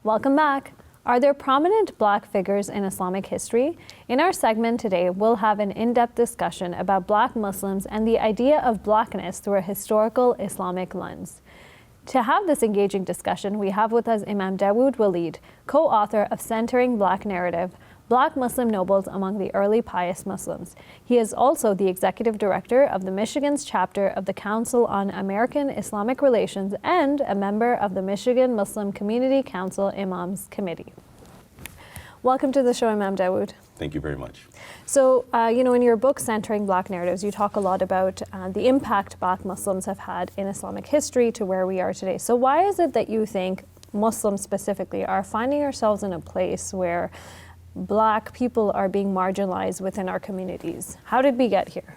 Welcome back. Are there prominent Black figures in Islamic history? In our segment today, we'll have an in-depth discussion about Black Muslims and the idea of Blackness through a historical Islamic lens. To have this engaging discussion, we have with us Imam Dawud Walid, co-author of Centering Black Narrative, Black Muslim Nobles Among the Early Pious Muslims. He is also the executive director of the Michigan's chapter of the Council on American-Islamic Relations and a member of the Michigan Muslim Community Council Imams Committee. Welcome to the show, Imam Dawud. Thank you very much. So, in your book, Centering Black Narratives, you talk a lot about the impact Black Muslims have had in Islamic history to where we are today. So why is it that you think Muslims specifically are finding ourselves in a place where Black people are being marginalized within our communities? How did we get here?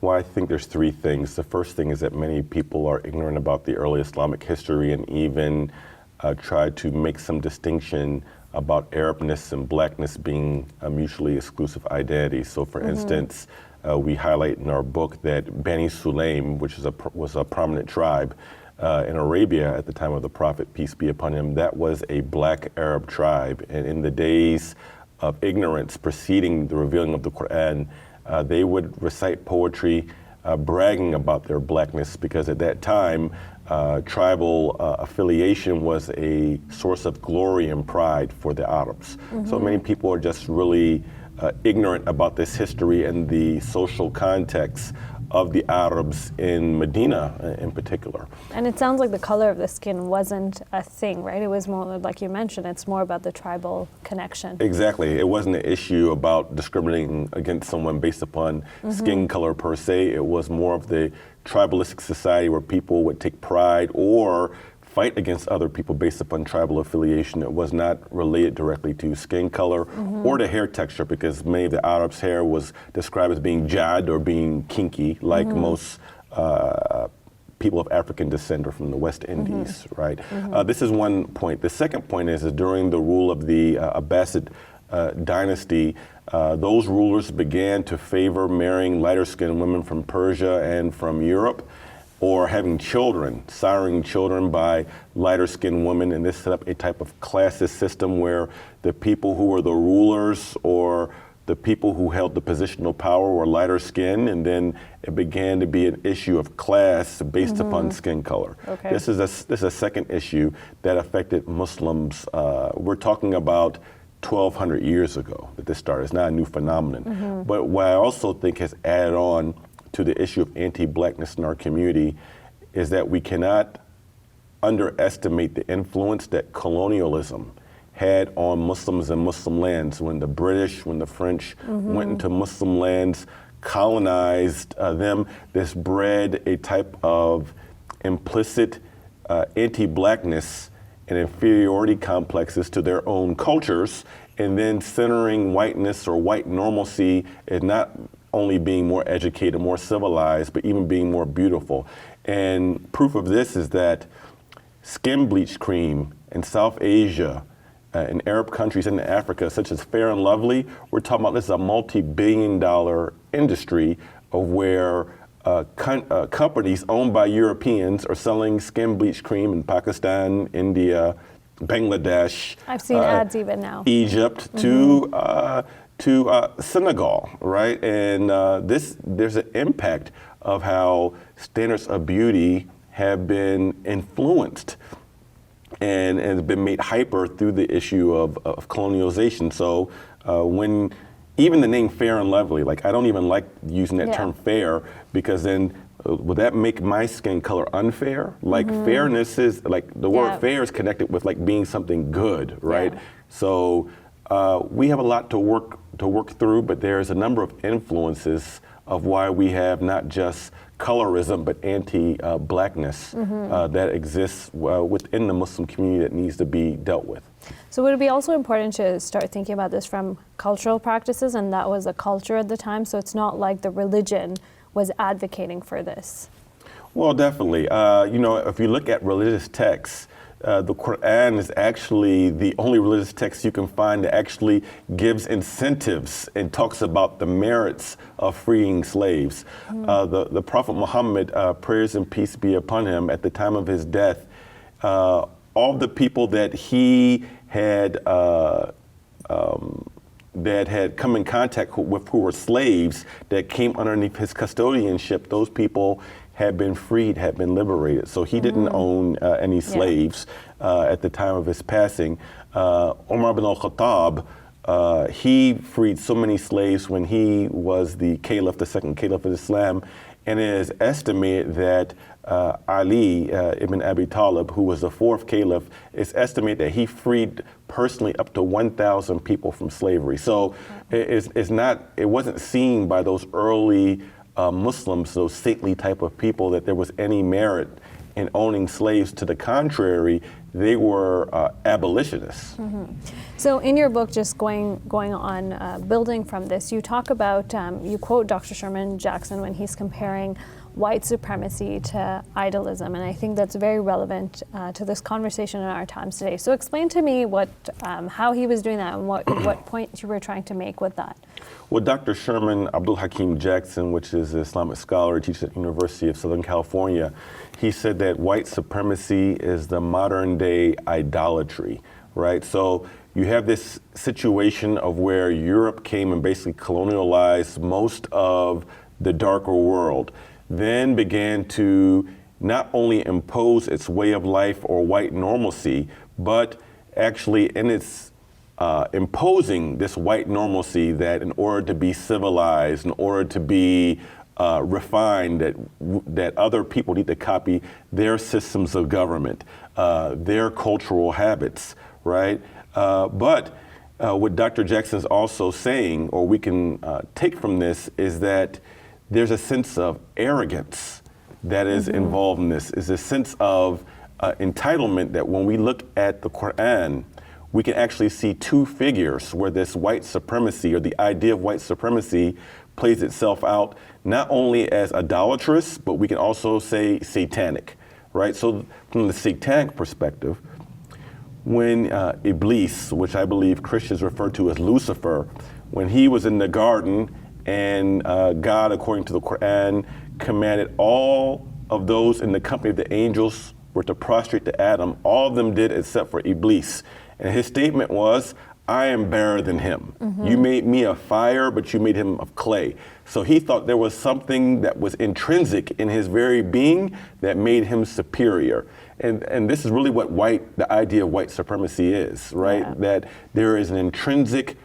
Well, I think there's three things. The first thing is that many people are ignorant about the early Islamic history and even try to make some distinction about Arabness and Blackness being a mutually exclusive identity. So for instance, we highlight in our book that Bani Sulaim, which was a prominent tribe in Arabia at the time of the Prophet, peace be upon him, that was a Black Arab tribe. And in the days of ignorance preceding the revealing of the Quran, they would recite poetry bragging about their Blackness, because at that time, tribal affiliation was a source of glory and pride for the Arabs. So many people are just really ignorant about this history and the social context of the Arabs in Medina in particular. And it sounds like the color of the skin wasn't a thing, right? It was more, like you mentioned, it's more about the tribal connection. Exactly. It wasn't an issue about discriminating against someone based upon skin color per se. It was more of the tribalistic society where people would take pride or fight against other people based upon tribal affiliation. It was not related directly to skin color or to hair texture, because many of the Arabs' hair was described as being jad or being kinky, like most people of African descent or from the West Indies, right? This is one point. The second point is during the rule of the Abbasid dynasty, those rulers began to favor marrying lighter-skinned women from Persia and from Europe, or having children, siring children by lighter-skinned women, and this set up a type of classist system where the people who were the rulers or the people who held the positional power were lighter skinned, and then it began to be an issue of class based upon skin color. Okay. This is a second issue that affected Muslims. We're talking about 1,200 years ago that this started. It's not a new phenomenon. But what I also think has added on to the issue of anti-Blackness in our community is that we cannot underestimate the influence that colonialism had on Muslims and Muslim lands. When the British, when the French went into Muslim lands, colonized them, this bred a type of implicit anti-Blackness and inferiority complexes to their own cultures, and then centering whiteness or white normalcy is not only being more educated, more civilized, but even being more beautiful. And proof of this is that skin bleach cream in South Asia, in Arab countries in Africa, such as Fair and Lovely, we're talking about this is a multi-billion-dollar industry of where companies owned by Europeans are selling skin bleach cream in Pakistan, India, Bangladesh. I've seen ads even now. Egypt to Senegal, right? And there's an impact of how standards of beauty have been influenced and has been made hyper through the issue of colonialization. So when even the name Fair and Lovely, like I don't even like using that term fair, because then would that make my skin color unfair? Like fairness is, like the word fair is connected with like being something good, right? So we have a lot to work through, but there's a number of influences of why we have not just colorism, but anti-Blackness that exists within the Muslim community that needs to be dealt with. So would it be also important to start thinking about this from cultural practices, and that was a culture at the time, so it's not like the religion was advocating for this? Well, definitely. If you look at religious texts, the Quran is actually the only religious text you can find that actually gives incentives and talks about the merits of freeing slaves. The Prophet Muhammad, prayers and peace be upon him, at the time of his death, all the people that he had that had come in contact with who were slaves that came underneath his custodianship, those people had been freed, had been liberated. So he didn't own any slaves at the time of his passing. Umar ibn al-Khattab, he freed so many slaves when he was the caliph, the second caliph of Islam, and it is estimated that Ali ibn Abi Talib, who was the fourth caliph, it's estimated that he freed personally up to 1,000 people from slavery. So it wasn't seen by those early Muslims, those saintly type of people, that there was any merit in owning slaves. To the contrary, they were abolitionists. So in your book, just going on, building from this, you talk about, you quote Dr. Sherman Jackson when he's comparing white supremacy to idolism, and I think that's very relevant to this conversation in our times today. So explain to me how he was doing that and what point you were trying to make with that. Well, Dr. Sherman Abdul Hakim Jackson, which is an Islamic scholar, teaches at the University of Southern California, he said that white supremacy is the modern day idolatry, right? So you have this situation of where Europe came and basically colonialized most of the darker world, then began to not only impose its way of life or white normalcy, but actually in its imposing this white normalcy, that in order to be civilized, in order to be refined, that other people need to copy their systems of government, their cultural habits, right? But what Dr. Jackson's also saying, or we can take from this, is that there's a sense of arrogance that is involved in this, is a sense of entitlement that when we look at the Quran, we can actually see two figures where this white supremacy, or the idea of white supremacy, plays itself out not only as idolatrous, but we can also say satanic, right? So from the satanic perspective, when Iblis, which I believe Christians refer to as Lucifer, when he was in the garden and God, according to the Quran, commanded all of those in the company of the angels were to prostrate to Adam, all of them did except for Iblis. And his statement was, I am better than him. You made me of fire, but you made him of clay. So he thought there was something that was intrinsic in his very being that made him superior. And this is really what the idea of white supremacy is, right? Yeah. That there is an intrinsic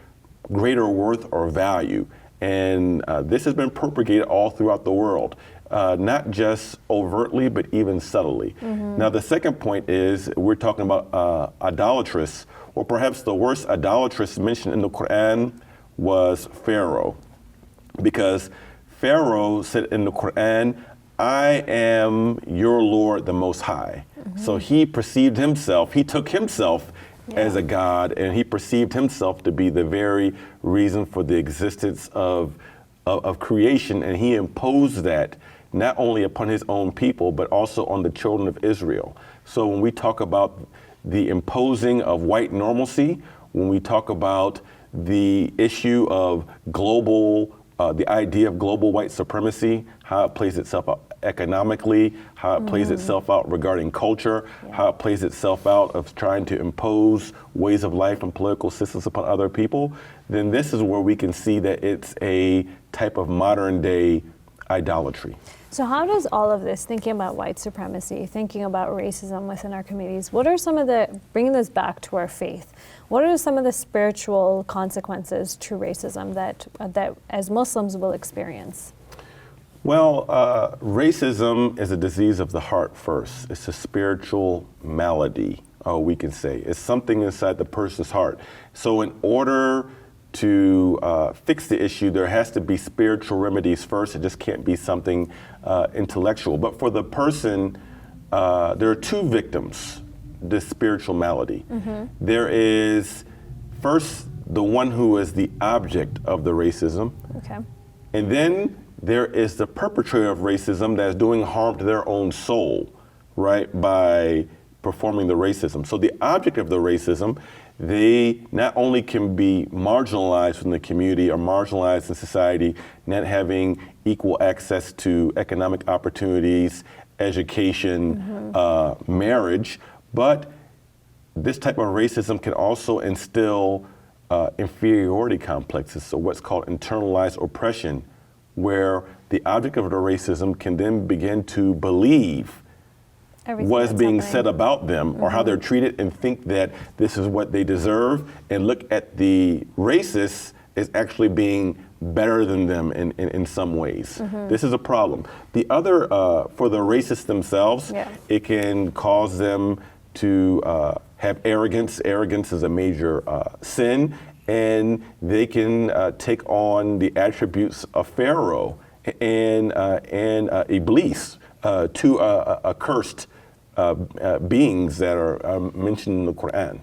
greater worth or value. And this has been propagated all throughout the world, not just overtly, but even subtly. Now, the second point is we're talking about idolatrous, or perhaps the worst idolatrous mentioned in the Quran was Pharaoh. Because Pharaoh said in the Quran, I am your Lord, the Most High. So he perceived himself, he took himself as a god, and he perceived himself to be the very reason for the existence of creation, and he imposed that not only upon his own people, but also on the children of Israel. So when we talk about the imposing of white normalcy, when we talk about the issue of global, the idea of global white supremacy, how it plays itself out economically, how it plays itself out regarding culture, how it plays itself out of trying to impose ways of life and political systems upon other people, then this is where we can see that it's a type of modern day idolatry. So how does all of this, thinking about white supremacy, thinking about racism within our communities, what are some of the, bringing this back to our faith, what are some of the spiritual consequences to racism that as Muslims will experience? Well, racism is a disease of the heart first. It's a spiritual malady, we can say. It's something inside the person's heart. So in order to fix the issue, there has to be spiritual remedies first. It just can't be something intellectual. But for the person, there are two victims, this spiritual malady. There is first the one who is the object of the racism. Okay. And then there is the perpetrator of racism that is doing harm to their own soul, right, by performing the racism. So the object of the racism, they not only can be marginalized from the community or marginalized in society, not having equal access to economic opportunities, education, marriage, but this type of racism can also instill inferiority complexes, so what's called internalized oppression, where the object of the racism can then begin to believe what is being said about them or how they're treated and think that this is what they deserve, and look at the racist as actually being better than them in some ways. This is a problem. The other, for the racists themselves, it can cause them to have arrogance. Arrogance is a major sin, and they can take on the attributes of Pharaoh and Iblis, two accursed beings that are mentioned in the Quran.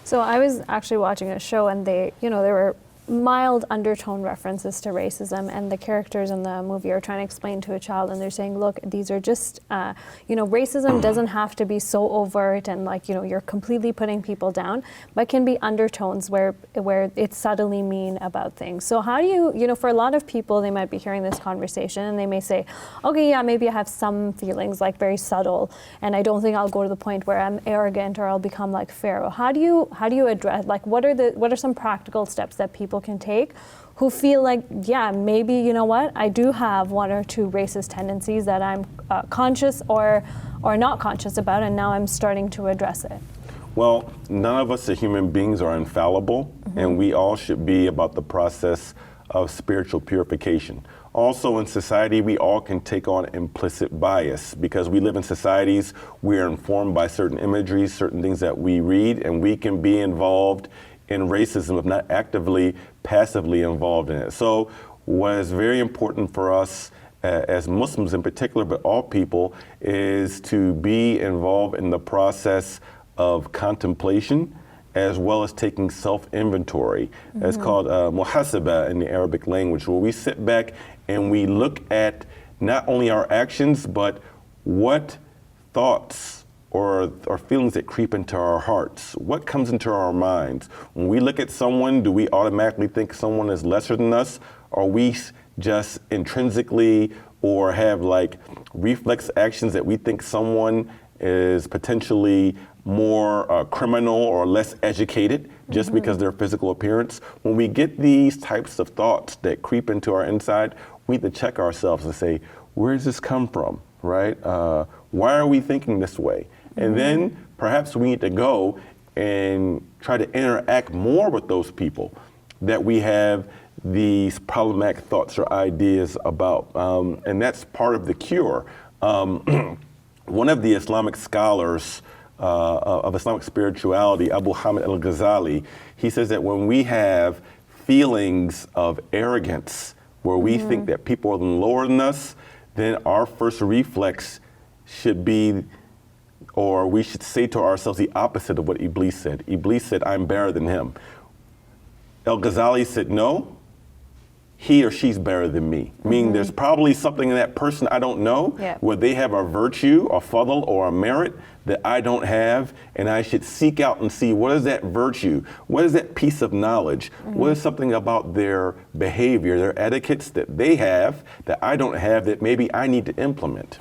So I was actually watching a show, and there were mild undertone references to racism, and the characters in the movie are trying to explain to a child, and they're saying, look, these are just, racism doesn't have to be so overt and you're completely putting people down, but can be undertones where it's subtly mean about things. So how do you, for a lot of people, they might be hearing this conversation and they may say, okay, yeah, maybe I have some feelings like very subtle, and I don't think I'll go to the point where I'm arrogant or I'll become like Pharaoh. How do you address, what are some practical steps that people can take who feel like, yeah, maybe, you know what, I do have one or two racist tendencies that I'm conscious or not conscious about, and now I'm starting to address it? Well, none of us as human beings are infallible, and we all should be about the process of spiritual purification. Also in society, we all can take on implicit bias because we live in societies, we are informed by certain imagery, certain things that we read, and we can be involved in racism if not actively, passively involved in it. So what is very important for us as Muslims in particular, but all people, is to be involved in the process of contemplation as well as taking self-inventory. It's called muhasaba in the Arabic language, where we sit back and we look at not only our actions, but what thoughts or feelings that creep into our hearts. What comes into our minds? When we look at someone, do we automatically think someone is lesser than us? Or we just intrinsically or have reflex actions that we think someone is potentially more criminal or less educated just because of their physical appearance? When we get these types of thoughts that creep into our inside, we need to check ourselves and say, where does this come from, right? Why are we thinking this way? And then perhaps we need to go and try to interact more with those people that we have these problematic thoughts or ideas about. And that's part of the cure. One of the Islamic scholars of Islamic spirituality, Abu Hamid al-Ghazali, he says that when we have feelings of arrogance, where we think that people are lower than us, then our first reflex should be, or we should say to ourselves the opposite of what Iblis said. Iblis said, I'm better than him. Al-Ghazali said, no, he or she's better than me. Meaning there's probably something in that person I don't know, where they have a virtue, a fadl, or a merit that I don't have, and I should seek out and see what is that virtue, what is that piece of knowledge, what is something about their behavior, their etiquettes that they have that I don't have that maybe I need to implement.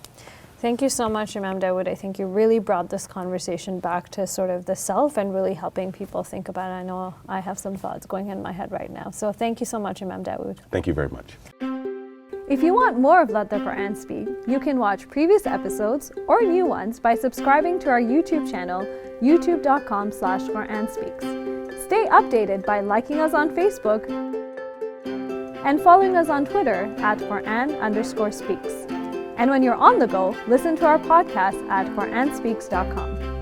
Thank you so much, Imam Dawud. I think you really brought this conversation back to sort of the self and really helping people think about it. I know I have some thoughts going in my head right now. So thank you so much, Imam Dawud. Thank you very much. If you want more of Let the Quran Speak, you can watch previous episodes or new ones by subscribing to our YouTube channel, youtube.com/QuranSpeaks. Stay updated by liking us on Facebook and following us on Twitter @Quran_speaks. And when you're on the go, listen to our podcast at QuranSpeaks.com.